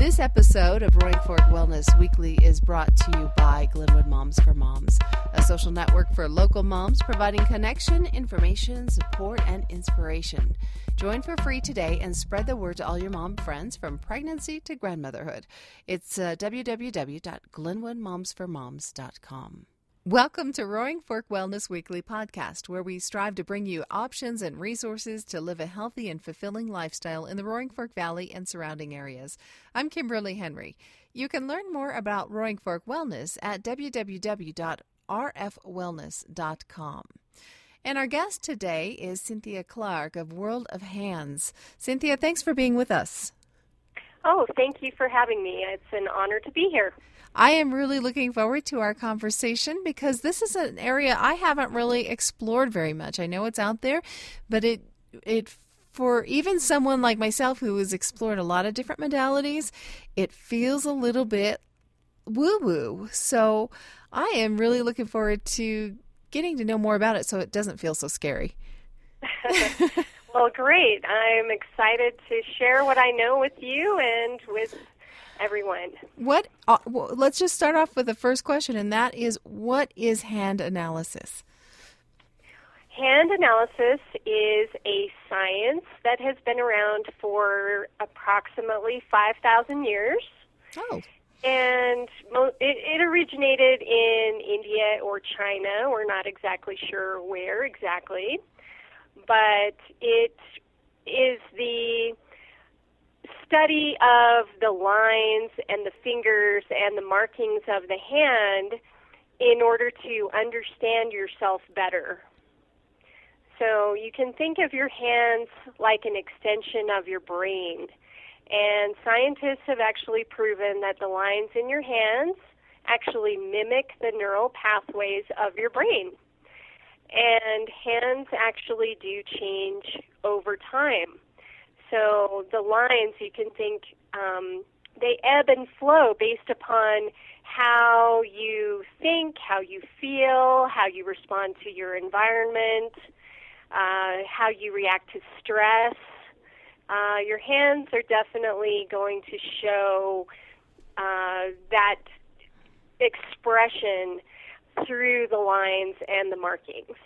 This episode of Roaring Fork Wellness Weekly is brought to you by Glenwood Moms for Moms, a social network for local moms providing connection, information, support, and inspiration. Join for free today and spread the word to all your mom friends from pregnancy to grandmotherhood. It's www.glenwoodmomsformoms.com. Welcome to Roaring Fork Wellness Weekly podcast, where we strive to bring you options and resources to live a healthy and fulfilling lifestyle in the Roaring Fork Valley and surrounding areas. I'm Kimberly Henrie. You can learn more about Roaring Fork Wellness at www.rfwellness.com. And our guest today is Cynthia Clarke of World of Hands. Cynthia, thanks for being with us. Oh, thank you for having me. It's an honor to be here. I am really looking forward to our conversation because this is an area I haven't really explored very much. I know it's out there, but it for even someone like myself who has explored a lot of different modalities, it feels a little bit woo-woo. So I am really looking forward to getting to know more about it so it doesn't feel so scary. Well, great. I'm excited to share what I know with you and with everyone. Let's just start off with the first question, and that is, what is hand analysis? Hand analysis is a science that has been around for approximately 5,000 years. Oh. And it originated in India or China. We're not exactly sure where exactly. But it is the study of the lines and the fingers and the markings of the hand in order to understand yourself better. So you can think of your hands like an extension of your brain. And scientists have actually proven that the lines in your hands actually mimic the neural pathways of your brain. And hands actually do change over time. So the lines, you can think, they ebb and flow based upon how you think, how you feel, how you respond to your environment, how you react to stress. Your hands are definitely going to show that expression through the lines and the markings.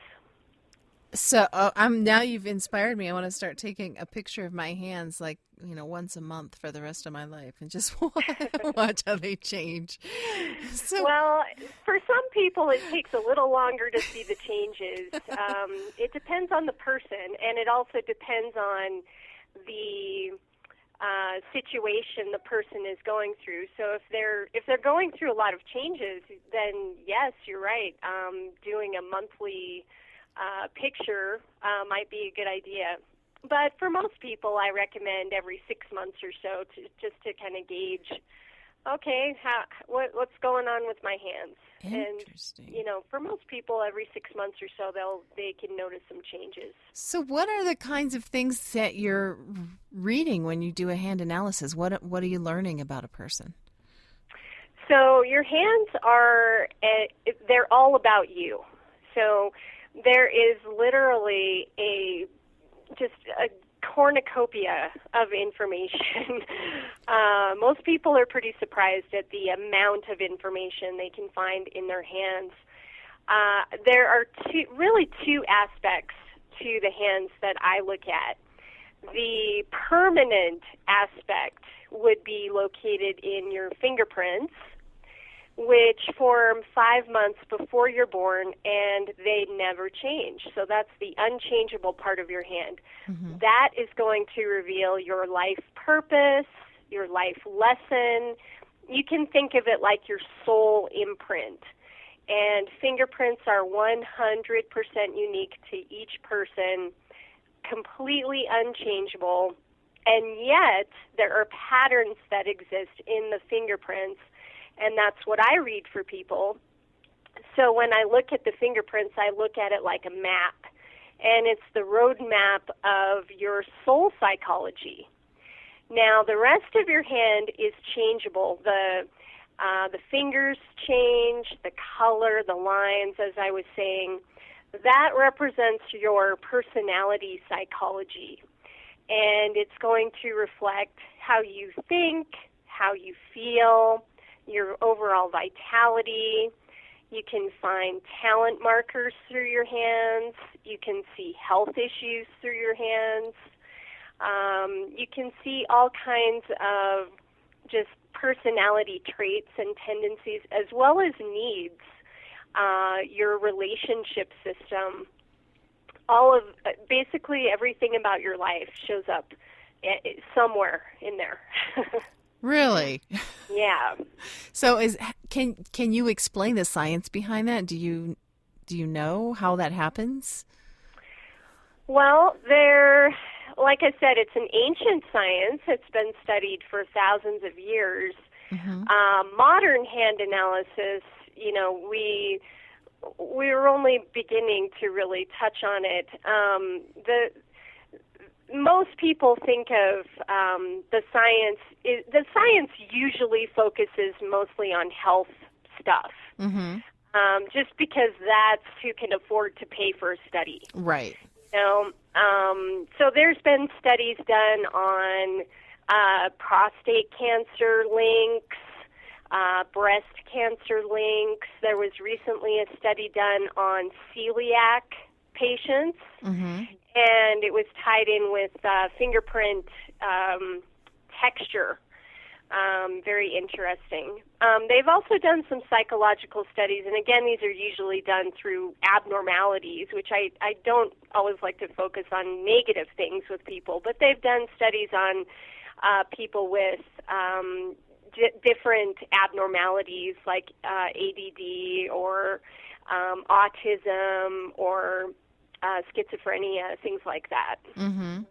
So now you've inspired me. I want to start taking a picture of my hands once a month for the rest of my life and just watch how they change. Well, for some people it takes a little longer to see the changes. It depends on the person, and it also depends on the situation the person is going through. So if they're going through a lot of changes, then yes, you're right. Doing a monthly picture might be a good idea. But for most people, I recommend every 6 months or so just to kind of gauge, okay, what's going on with my hands. Interesting. And for most people, every 6 months or so, they can notice some changes. So what are the kinds of things that you're reading when you do a hand analysis? What are you learning about a person? So your hands they're all about you. So there is literally just a cornucopia of information. Most people are pretty surprised at the amount of information they can find in their hands. There are two aspects to the hands that I look at. The permanent aspect would be located in your fingerprints, which form 5 months before you're born, and they never change. So that's the unchangeable part of your hand. Mm-hmm. That is going to reveal your life purpose, your life lesson. You can think of it like your soul imprint. And fingerprints are 100% unique to each person, completely unchangeable, and yet there are patterns that exist in the fingerprints. And that's what I read for people. So when I look at the fingerprints, I look at it like a map. And it's the roadmap of your soul psychology. Now, the rest of your hand is changeable. The fingers change, the color, the lines, as I was saying. That represents your personality psychology. And it's going to reflect how you think, how you feel, your overall vitality. You can find talent markers through your hands. You can see health issues through your hands. You can see all kinds of just personality traits and tendencies, as well as needs, your relationship system. All of, basically everything about your life shows up somewhere in there. Really? Yeah. So can you explain the science behind that? Do you know how that happens? Well, like I said, it's an ancient science. It's been studied for thousands of years. Mm-hmm. Modern hand analysis, we're only beginning to really touch on it. Most people think of the science usually focuses mostly on health stuff, mm-hmm. Just because that's who can afford to pay for a study. Right. So there's been studies done on prostate cancer links, breast cancer links. There was recently a study done on celiac patients, mm-hmm. and it was tied in with fingerprint texture. Very interesting. They've also done some psychological studies, and again, these are usually done through abnormalities, which I don't always like to focus on negative things with people, but they've done studies on people with different abnormalities like ADD or autism or schizophrenia, things like that. Mm-hmm.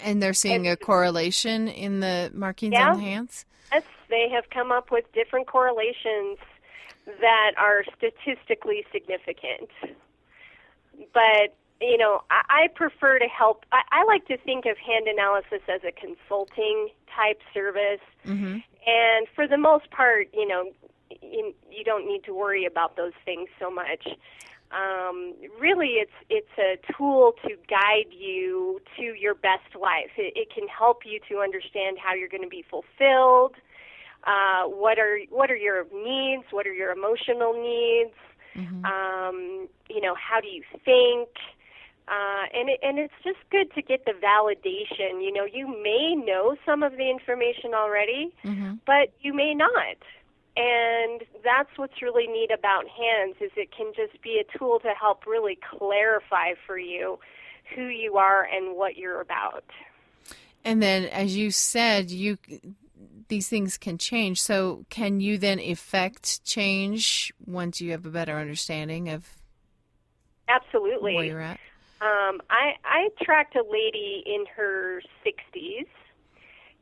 And they're seeing a correlation in the markings on the hands? Yes, they have come up with different correlations that are statistically significant. But, I prefer to help. I like to think of hand analysis as a consulting type service. Mm-hmm. And for the most part, you don't need to worry about those things so much. Really, it's a tool to guide you to your best life. It can help you to understand how you're going to be fulfilled. What are your needs? What are your emotional needs? Mm-hmm. How do you think? And it's just good to get the validation. You may know some of the information already, mm-hmm. but you may not. And that's what's really neat about hands, is it can just be a tool to help really clarify for you who you are and what you're about. And then, as you said, these things can change. So can you then effect change once you have a better understanding of Absolutely. where you're at? I tracked a lady in her 60s,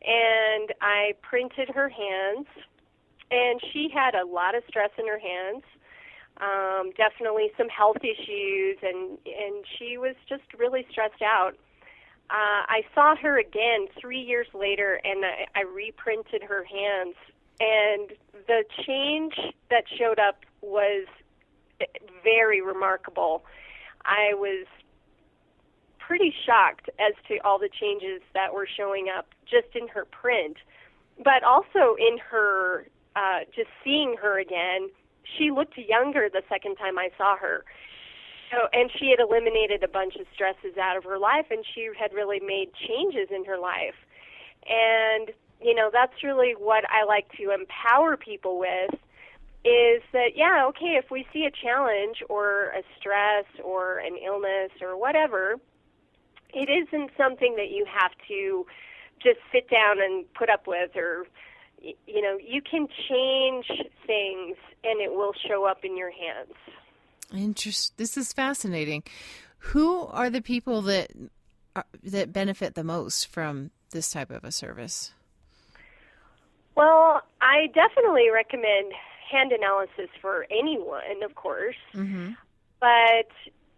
and I printed her hands. And she had a lot of stress in her hands, definitely some health issues, and she was just really stressed out. I saw her again 3 years later, and I reprinted her hands, and the change that showed up was very remarkable. I was pretty shocked as to all the changes that were showing up just in her print, but also in her just seeing her again. She looked younger the second time I saw her. So, and she had eliminated a bunch of stresses out of her life, and she had really made changes in her life. And, that's really what I like to empower people with, is that, if we see a challenge or a stress or an illness or whatever, it isn't something that you have to just sit down and put up with, or you can change things and it will show up in your hands. This is fascinating. Who are the people that benefit the most from this type of a service? Well, I definitely recommend hand analysis for anyone, of course. Mm-hmm. But,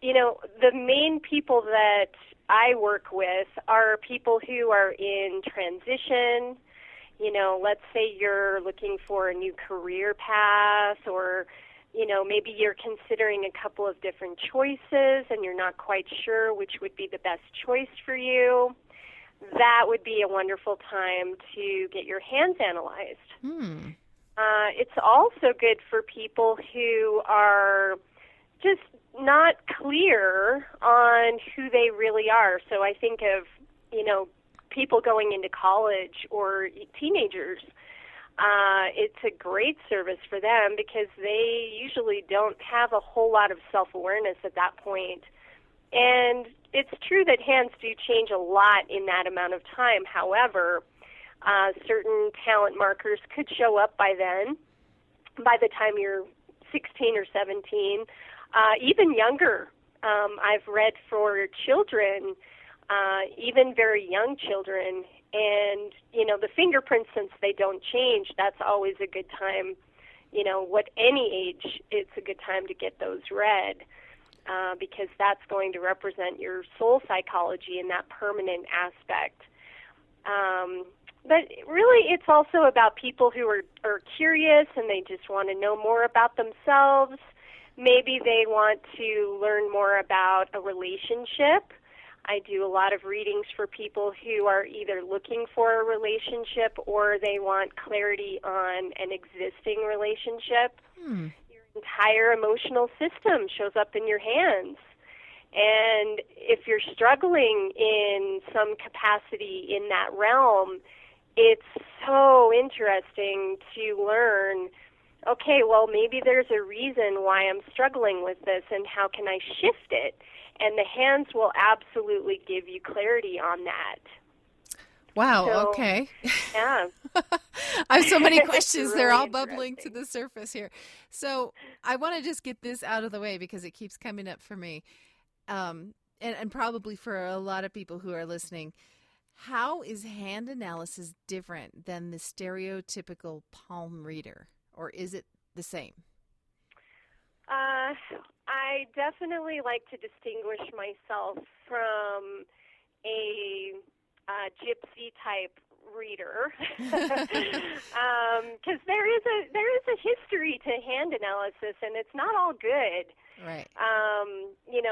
the main people that I work with are people who are in transition. Let's say you're looking for a new career path, or, maybe you're considering a couple of different choices and you're not quite sure which would be the best choice for you. that would be a wonderful time to get your hands analyzed. It's also good for people who are just not clear on who they really are. So I think of, people going into college or teenagers. It's a great service for them because they usually don't have a whole lot of self-awareness at that point. And it's true that hands do change a lot in that amount of time. However, certain talent markers could show up by then, by the time you're 16 or 17, even younger. I've read for children, even very young children, and, the fingerprints, since they don't change, that's always a good time, what any age, it's a good time to get those read, because that's going to represent your soul psychology in that permanent aspect. But really, it's also about people who are curious and they just want to know more about themselves. Maybe they want to learn more about a relationship. I do a lot of readings for people who are either looking for a relationship or they want clarity on an existing relationship. Your entire emotional system shows up in your hands. And if you're struggling in some capacity in that realm, it's so interesting to learn, okay, well, maybe there's a reason why I'm struggling with this, and how can I shift it? And the hands will absolutely give you clarity on that. Wow, So, okay. Yeah. I have so many questions. Really They're all bubbling to interesting. the surface here. So I want to just get this out of the way because it keeps coming up for me, and probably for a lot of people who are listening. How is hand analysis different than the stereotypical palm reader, or is it the same? I definitely like to distinguish myself from a gypsy type reader, because there is a history to hand analysis, and it's not all good. Right.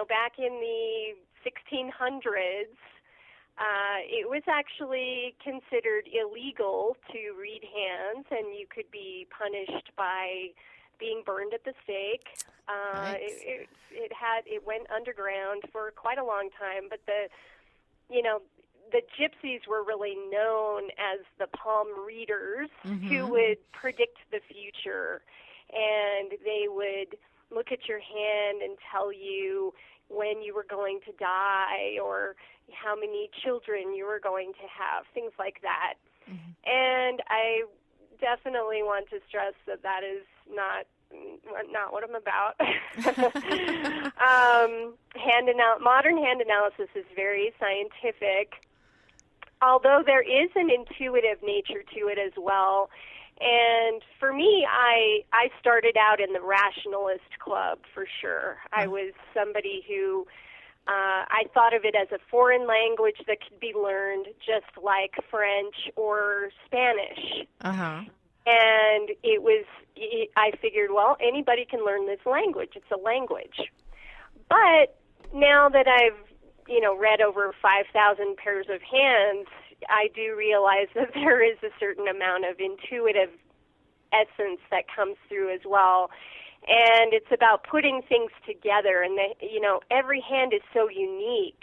Back in the 1600s, it was actually considered illegal to read hands, and you could be punished by being burned at the stake. Nice. It went underground for quite a long time, but the gypsies were really known as the palm readers, who would predict the future, and they would look at your hand and tell you when you were going to die or how many children you were going to have, things like that. And I definitely want to stress that is not what I'm about. Modern hand analysis is very scientific, although there is an intuitive nature to it as well. And for me, I started out in the rationalist club for sure. I was somebody who I thought of it as a foreign language that could be learned just like French or Spanish. And I figured, well, anybody can learn this language. It's a language. But now that I've, read over 5,000 pairs of hands, I do realize that there is a certain amount of intuitive essence that comes through as well. And it's about putting things together. And, every hand is so unique.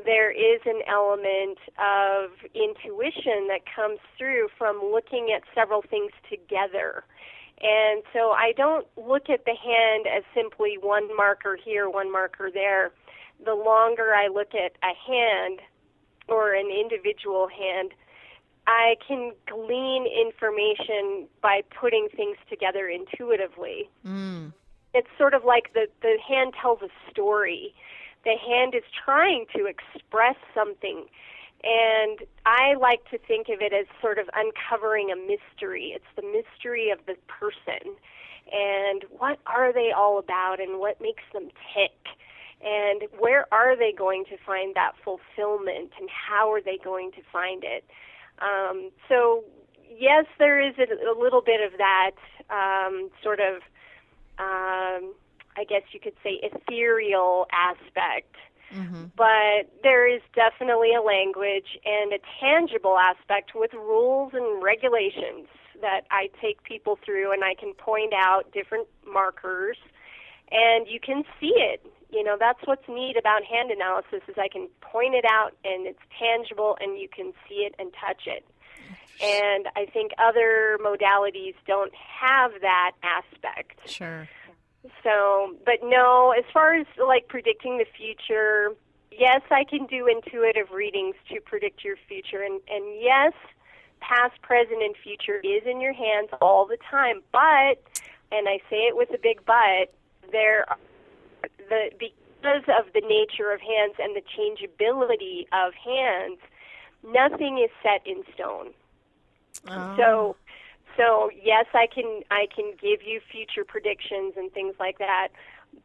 There is an element of intuition that comes through from looking at several things together. And so I don't look at the hand as simply one marker here, one marker there. The longer I look at a hand or an individual hand, I can glean information by putting things together intuitively. It's sort of like the hand tells a story. The hand is trying to express something, and I like to think of it as sort of uncovering a mystery. It's the mystery of the person, and what are they all about, and what makes them tick, and where are they going to find that fulfillment, and how are they going to find it? So, yes, there is a little bit of that sort of I guess you could say, ethereal aspect But there is definitely a language and a tangible aspect with rules and regulations that I take people through, and I can point out different markers, and you can see it. You know, that's what's neat about hand analysis is I can point it out, and it's tangible, and you can see it and touch it. And I think other modalities don't have that aspect. Sure. So, but no, as far as like predicting the future, yes, I can do intuitive readings to predict your future. And yes, past, present, and future is in your hands all the time. But, and I say it with a big but, because of the nature of hands and the changeability of hands, nothing is set in stone. Oh. So yes, I can give you future predictions and things like that,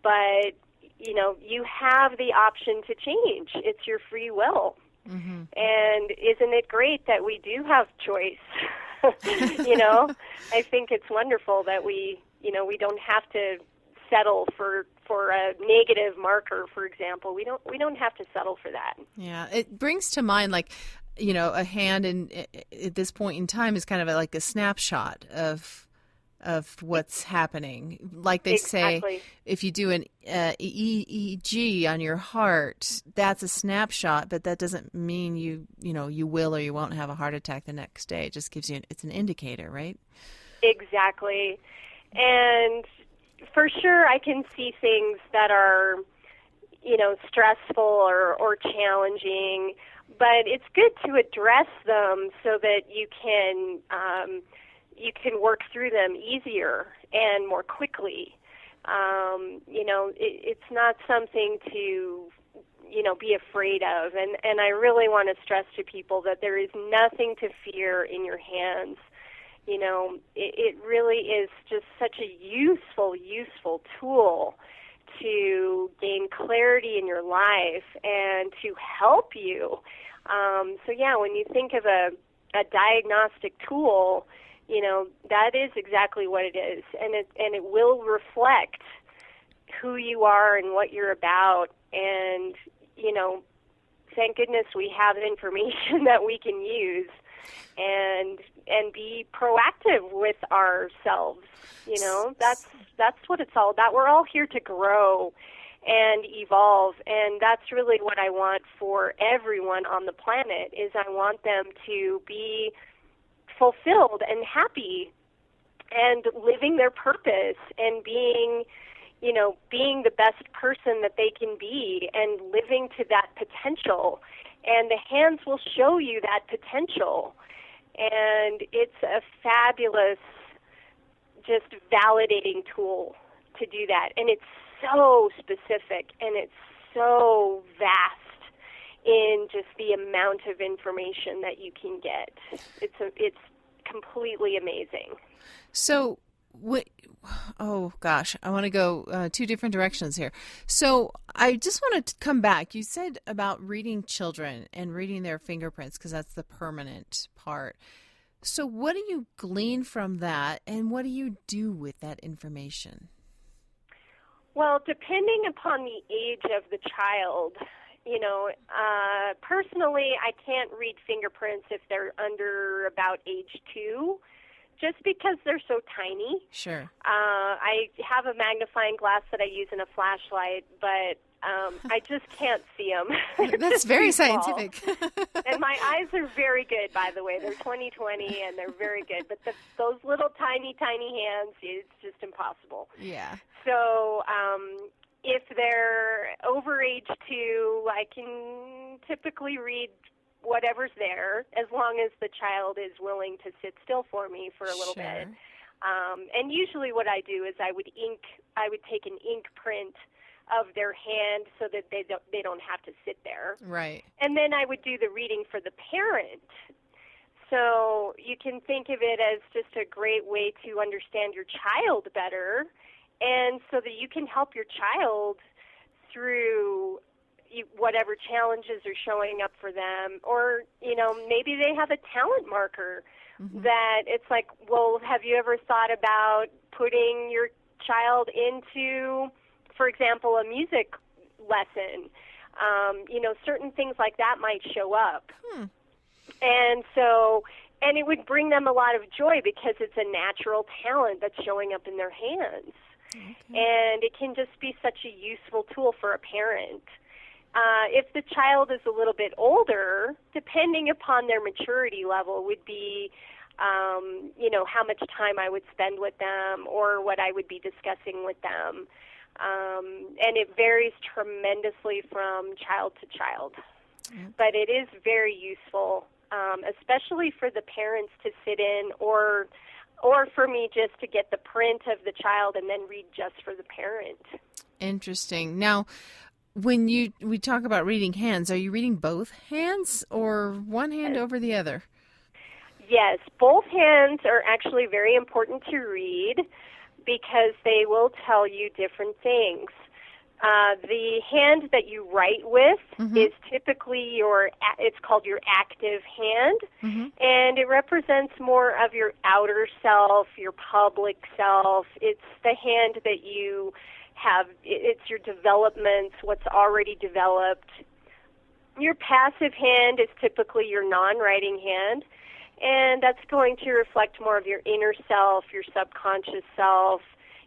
but you know, you have the option to change. It's your free will. And isn't it great that we do have choice? You know, I think it's wonderful that we don't have to settle for a negative marker, for example. We don't have to settle for that. Yeah, it brings to mind like, you know, a hand at this point in time is kind of like a snapshot of what's happening. Like they say, if you do an EEG on your heart, that's a snapshot, but that doesn't mean you will or you won't have a heart attack the next day. It just gives you it's an indicator, right? Exactly. And for sure, I can see things that are, you know, stressful or challenging, but it's good to address them so that you can work through them easier and more quickly. You know, it's not something to, you know, be afraid of, and I really want to stress to people that there is nothing to fear in your hands. You know, it really is just such a useful tool to gain clarity in your life and to help you. So yeah, when you think of a diagnostic tool, you know, that is exactly what it is, and it will reflect who you are and what you're about. And you know, thank goodness we have information that we can use and be proactive with ourselves. You know, that's what it's all about. We're all here to grow and evolve, and that's really what I want for everyone on the planet. Is I want them to be fulfilled and happy and living their purpose and being the best person that they can be and living to that potential. And the hands will show you that potential. And it's a fabulous, just validating tool to do that. And it's so specific and it's so vast in just the amount of information that you can get. It's completely amazing. So, oh gosh, I want to go two different directions here. So I just want to come back. You said about reading children and reading their fingerprints because that's the permanent part. So what do you glean from that, and what do you do with that information? Well, depending upon the age of the child, you know, personally, I can't read fingerprints if they're under about age 2. Just because they're so tiny. Sure. I have a magnifying glass that I use in a flashlight, but I just can't see them. That's very scientific. And my eyes are very good, by the way. They're 20/20, and they're very good. But those little tiny hands, it's just impossible. Yeah. So if they're over age 2, I can typically read whatever's there, as long as the child is willing to sit still for me for a little bit. And usually what I do is I would take an ink print of their hand so that they don't have to sit there. Right. And then I would do the reading for the parent. So you can think of it as just a great way to understand your child better, and so that you can help your child through whatever challenges are showing up for them. Or, you know, maybe they have a talent marker that it's like, well, have you ever thought about putting your child into, for example, a music lesson? Certain things like that might show up. And it would bring them a lot of joy because it's a natural talent that's showing up in their hands. Okay. And it can just be such a useful tool for a parent. If the child is a little bit older, depending upon their maturity level, would be, how much time I would spend with them or what I would be discussing with them. And it varies tremendously from child to child. Okay. But it is very useful, especially for the parents to sit in or for me just to get the print of the child and then read just for the parent. Interesting. Now, when we talk about reading hands, are you reading both hands or one hand over the other? Yes, both hands are actually very important to read because they will tell you different things. The hand that you write with is typically it's called your active hand, and it represents more of your outer self, your public self. It's the hand that you have, it's your developments, what's already developed. Your passive hand is typically your non-writing hand, and that's going to reflect more of your inner self, your subconscious self,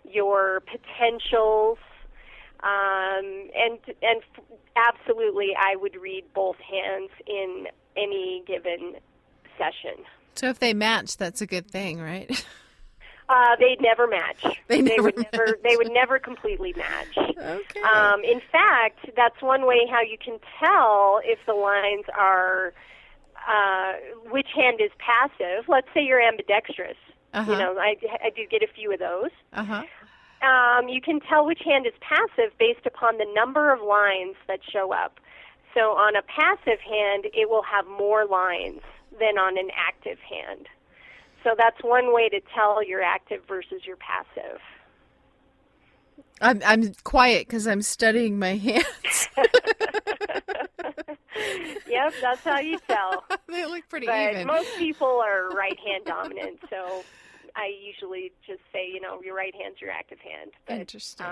your potentials. And absolutely, I would read both hands in any given session. So if they match, that's a good thing, right? They'd never match. They would never completely match. Okay. In fact, that's one way how you can tell if the lines are which hand is passive. Let's say you're ambidextrous. I do get a few of those. You can tell which hand is passive based upon the number of lines that show up. So on a passive hand, it will have more lines than on an active hand. So that's one way to tell your active versus your passive. I'm quiet because I'm studying my hands. Yep, that's how you tell. They look pretty but even. Most people are right-hand dominant, so I usually just say, your right hand's your active hand. But, interesting.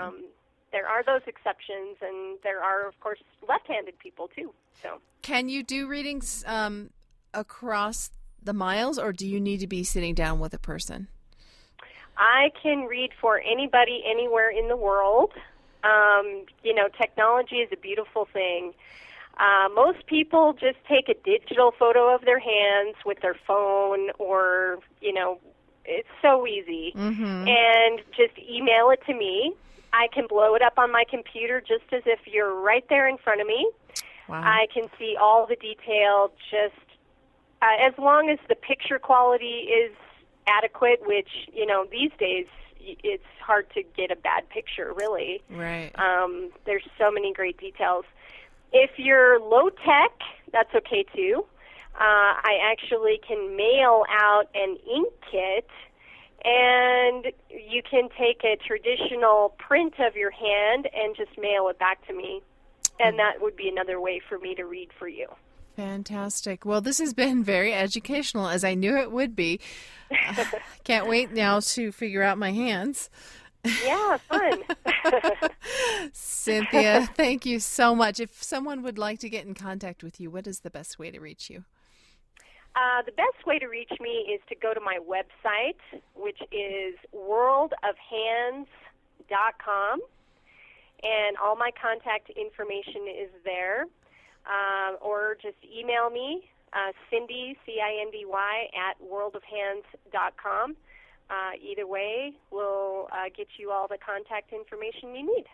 There are those exceptions, and there are, of course, left-handed people, too. So, can you do readings across the miles, or do you need to be sitting down with a person? I can read for anybody anywhere in the world. Technology is a beautiful thing. Most people just take a digital photo of their hands with their phone or, it's so easy. And just email it to me. I can blow it up on my computer just as if you're right there in front of me. Wow. I can see all the detail just as long as the picture quality is adequate, which, these days it's hard to get a bad picture, really. Right. There's so many great details. If you're low-tech, that's okay, too. I actually can mail out an ink kit, and you can take a traditional print of your hand and just mail it back to me. And that would be another way for me to read for you. Fantastic. Well, this has been very educational, as I knew it would be. Can't wait now to figure out my hands. Yeah, fun. Cynthia, thank you so much. If someone would like to get in contact with you, what is the best way to reach you? The best way to reach me is to go to my website, which is worldofhands.com, and all my contact information is there. Or just email me, Cindy, C-I-N-D-Y, at worldofhands.com. Either way, we'll get you all the contact information you need.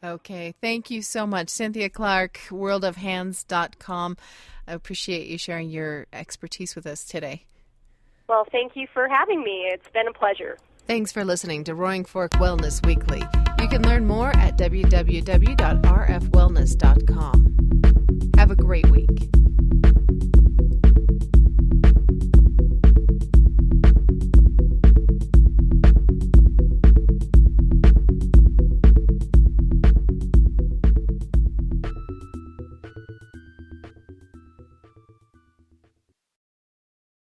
Okay. Thank you so much. Cynthia Clarke, worldofhands.com. I appreciate you sharing your expertise with us today. Well, thank you for having me. It's been a pleasure. Thanks for listening to Roaring Fork Wellness Weekly. You can learn more at www.rfwellness.com. Have a great week.